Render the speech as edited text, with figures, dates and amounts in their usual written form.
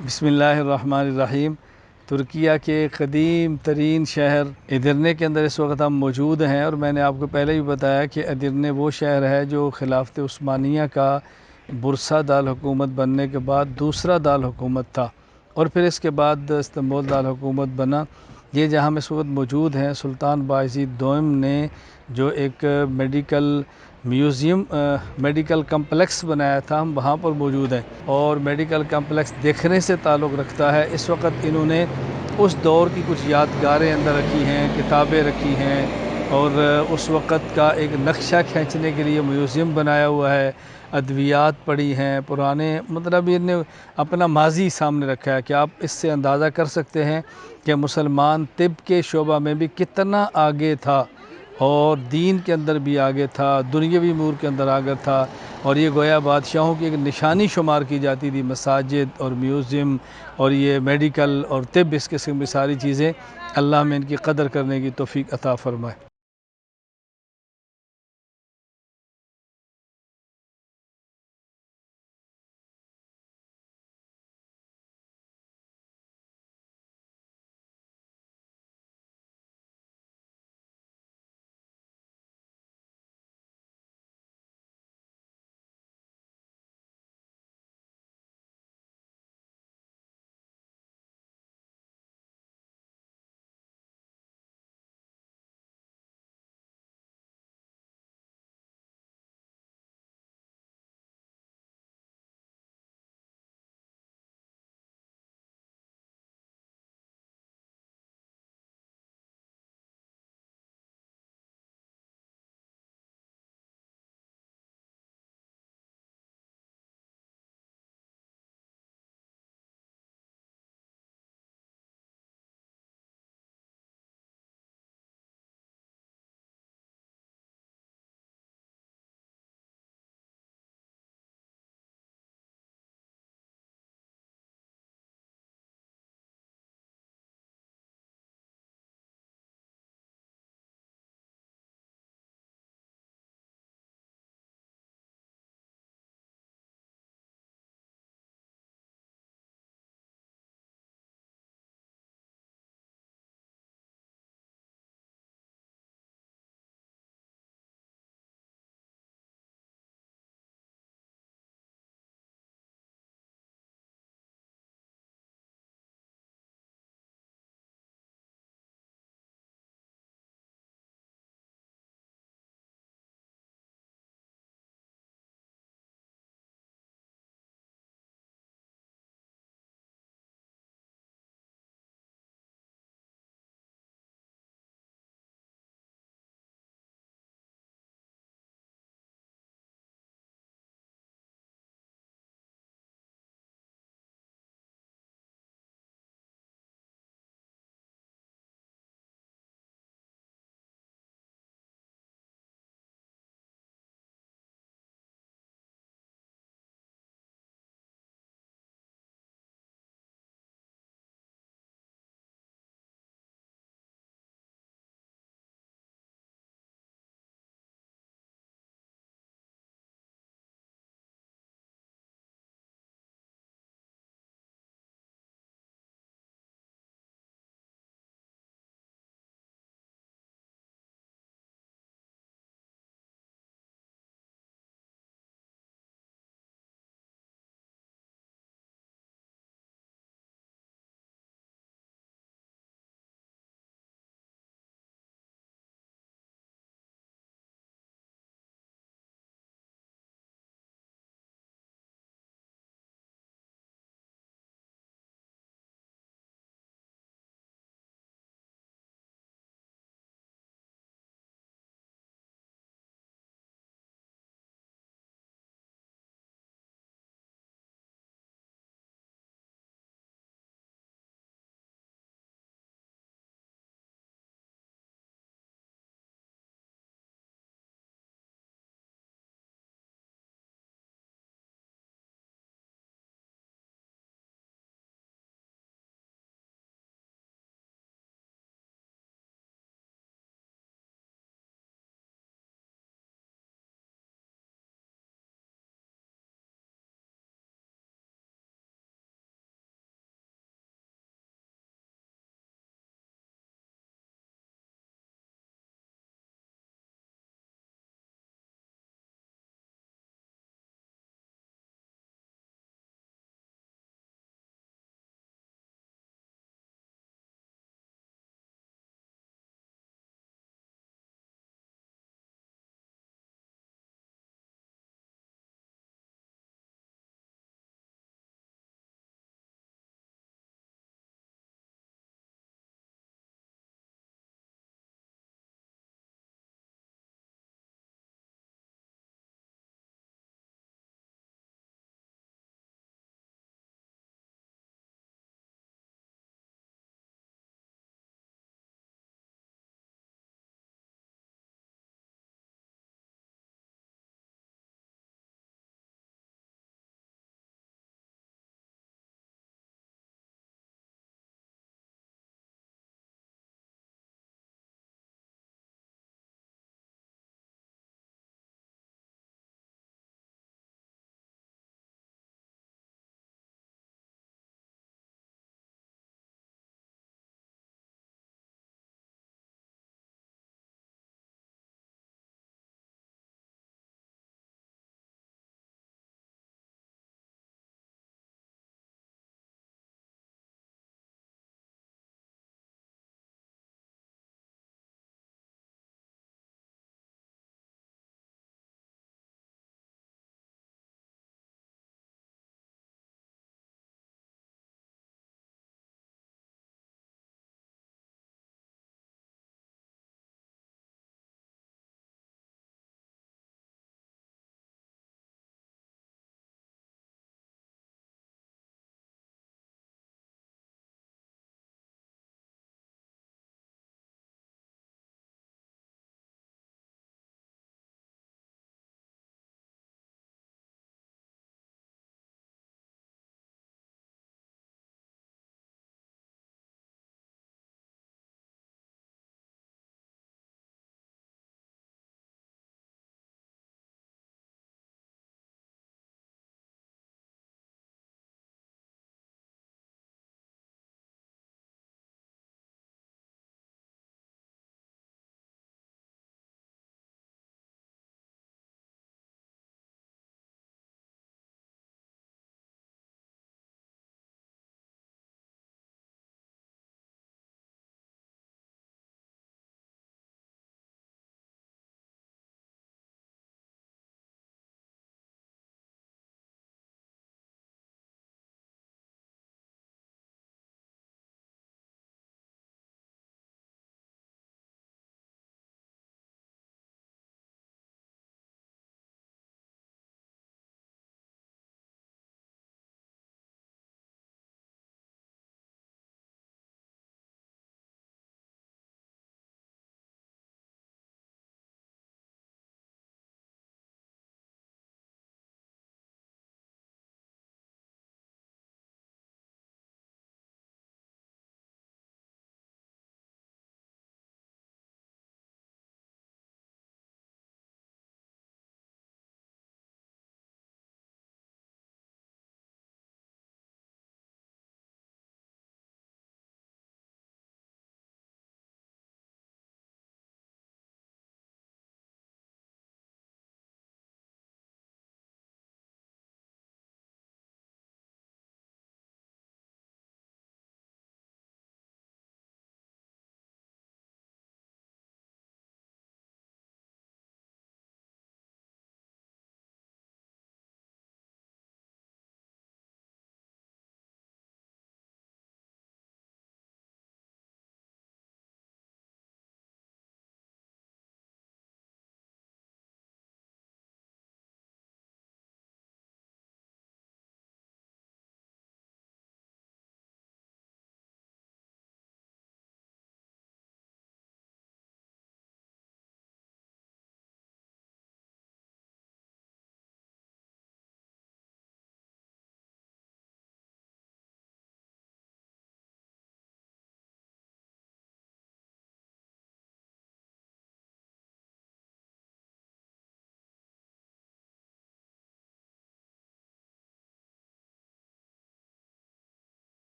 बिस्मिल्लाहिर्रहमानिर्रहीम। तुर्किया के क़दीम तरीन शहर एदिरने के अंदर इस वक्त हम मौजूद हैं और मैंने आपको पहले भी बताया कि एदिरने वो शहर है जो खिलाफत उस्मानिया का बुरसा दाल हुकूमत बनने के बाद दूसरा दाल हुकूमत था और फिर इसके बाद इस्तांबुल दाल हुकूमत बना। ये जहाँ हम इस वक्त मौजूद हैं, सुल्तान बायज़ीद दोम ने जो एक मेडिकल कम्प्लेक्स बनाया था, हम वहाँ पर मौजूद हैं और मेडिकल कम्प्लेक्स देखने से ताल्लुक़ रखता है। इस वक्त इन्होंने उस दौर की कुछ यादगारें अंदर रखी हैं, किताबें रखी हैं और उस वक़्त का एक नक्शा खींचने के लिए म्यूज़ियम बनाया हुआ है। अद्वियात पड़ी हैं, पुराने मतलब इन्हें अपना माजी सामने रखा है कि आप इससे अंदाज़ा कर सकते हैं कि मुसलमान तिब के शोबा में भी कितना आगे था और दीन के अंदर भी आगे था, दुनियावी अमूर के अंदर आगे था। और ये गोया बादशाहों की एक निशानी शुमार की जाती थी, मसाजिद और म्यूज़ियम और ये मेडिकल और तिब, इस किस्म की सारी चीज़ें। अल्लाह में इनकी कदर करने की तौफीक अता फ़रमाए।